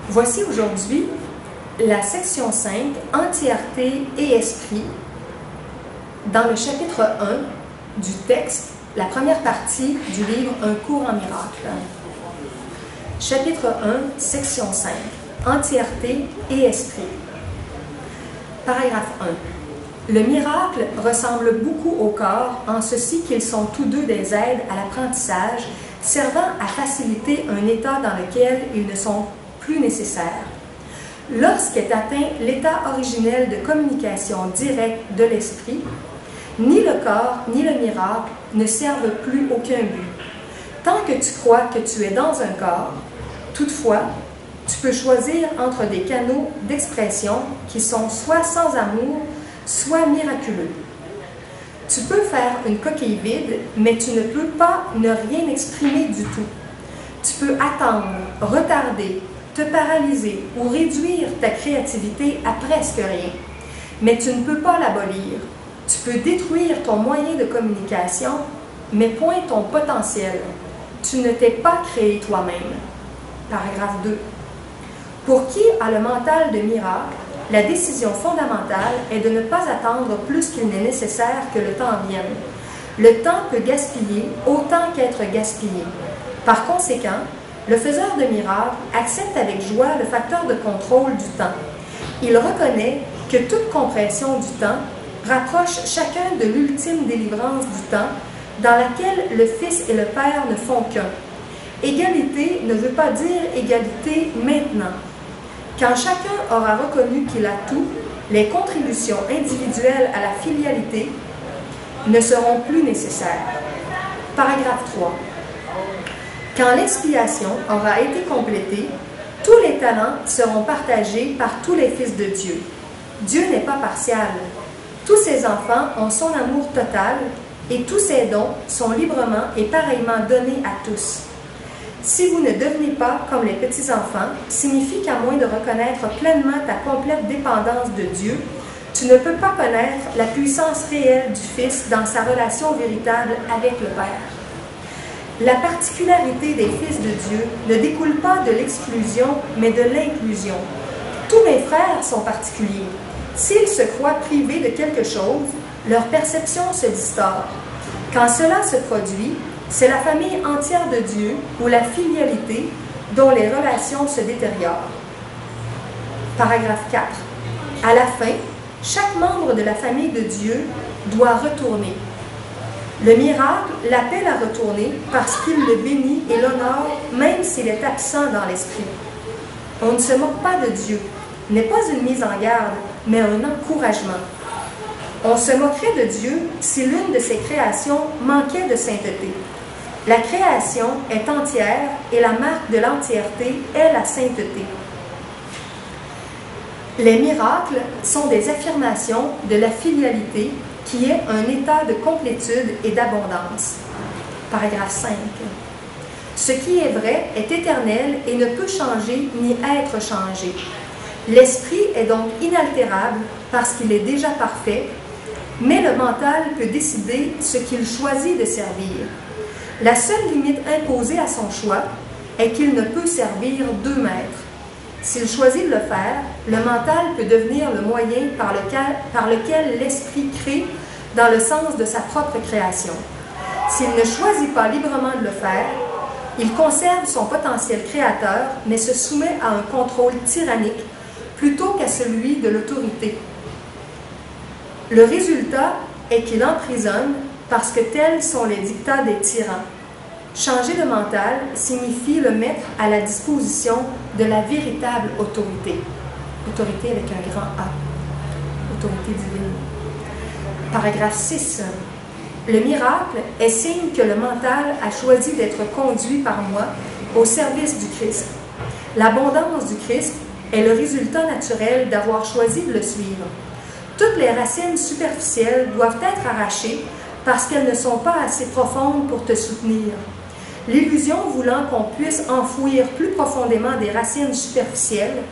Voici aujourd'hui la section 5, Entièreté et Esprit, dans le chapitre 1 du texte, la première partie du livre Un cours en miracle. Chapitre 1, section 5, Entièreté et Esprit. Paragraphe 1. Le miracle ressemble beaucoup au corps en ceci qu'ils sont tous deux des aides à l'apprentissage, servant à faciliter un état dans lequel ils ne sont plus nécessaires. Lorsqu'est atteint l'état originel de communication directe de l'esprit, ni le corps ni le miracle ne servent plus aucun but. Tant que tu crois que tu es dans un corps, toutefois, tu peux choisir entre des canaux d'expression qui sont soit sans amour, soit miraculeux. Tu peux faire une coquille vide, mais tu ne peux pas ne rien exprimer du tout. Tu peux attendre, retarder, te paralyser ou réduire ta créativité à presque rien. Mais tu ne peux pas l'abolir. Tu peux détruire ton moyen de communication, mais point ton potentiel. Tu ne t'es pas créé toi-même. Paragraphe 2. Pour qui a le mental de miracle, la décision fondamentale est de ne pas attendre plus qu'il n'est nécessaire que le temps vienne. Le temps peut gaspiller autant qu'être gaspillé. Par conséquent, le faiseur de miracles accepte avec joie le facteur de contrôle du temps. Il reconnaît que toute compression du temps rapproche chacun de l'ultime délivrance du temps dans laquelle le Fils et le Père ne font qu'un. Égalité ne veut pas dire égalité maintenant. Quand chacun aura reconnu qu'il a tout, les contributions individuelles à la filialité ne seront plus nécessaires. Paragraphe 3. Quand l'expiation aura été complétée, tous les talents seront partagés par tous les fils de Dieu. Dieu n'est pas partial. Tous ses enfants ont son amour total et tous ses dons sont librement et pareillement donnés à tous. Si vous ne devenez pas comme les petits-enfants, signifie qu'à moins de reconnaître pleinement ta complète dépendance de Dieu, tu ne peux pas connaître la puissance réelle du Fils dans sa relation véritable avec le Père. La particularité des fils de Dieu ne découle pas de l'exclusion, mais de l'inclusion. Tous mes frères sont particuliers. S'ils se croient privés de quelque chose, leur perception se distord. Quand cela se produit, c'est la famille entière de Dieu ou la filialité dont les relations se détériorent. Paragraphe 4. À la fin, chaque membre de la famille de Dieu doit retourner. Le miracle l'appelle à retourner parce qu'il le bénit et l'honore même s'il est absent dans l'esprit. On ne se moque pas de Dieu, n'est pas une mise en garde, mais un encouragement. On se moquerait de Dieu si l'une de ses créations manquait de sainteté. La création est entière et la marque de l'entièreté est la sainteté. Les miracles sont des affirmations de la filialité qui est un état de complétude et d'abondance. Paragraphe 5. Ce qui est vrai est éternel et ne peut changer ni être changé. L'esprit est donc inaltérable parce qu'il est déjà parfait, mais le mental peut décider ce qu'il choisit de servir. La seule limite imposée à son choix est qu'il ne peut servir deux maîtres. S'il choisit de le faire, le mental peut devenir le moyen par lequel l'esprit crée dans le sens de sa propre création. S'il ne choisit pas librement de le faire, il conserve son potentiel créateur, mais se soumet à un contrôle tyrannique plutôt qu'à celui de l'autorité. Le résultat est qu'il emprisonne parce que tels sont les dictats des tyrans. Changer de mental signifie le mettre à la disposition de la véritable autorité. Autorité avec un grand A. Autorité divine. Paragraphe 6. Le miracle est signe que le mental a choisi d'être conduit par moi au service du Christ. L'abondance du Christ est le résultat naturel d'avoir choisi de le suivre. Toutes les racines superficielles doivent être arrachées parce qu'elles ne sont pas assez profondes pour te soutenir. L'illusion voulant qu'on puisse enfouir plus profondément des racines superficielles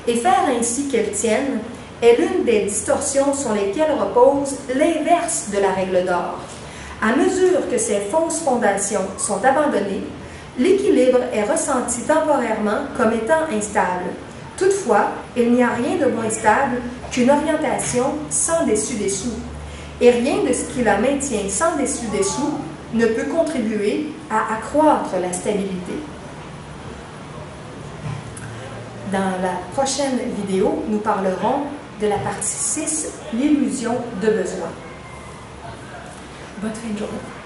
et faire ainsi qu'elles tiennent est l'une des distorsions sur lesquelles repose l'inverse de la règle d'or. À mesure que ces fausses fondations sont abandonnées, l'équilibre est ressenti temporairement comme étant instable. Toutefois, il n'y a rien de moins stable qu'une orientation sans dessus-dessous, et rien de ce qui la maintient sans dessus-dessous ne peut contribuer à accroître la stabilité. Dans la prochaine vidéo, nous parlerons de la partie 6, l'illusion de besoin. Bonne fin de journée.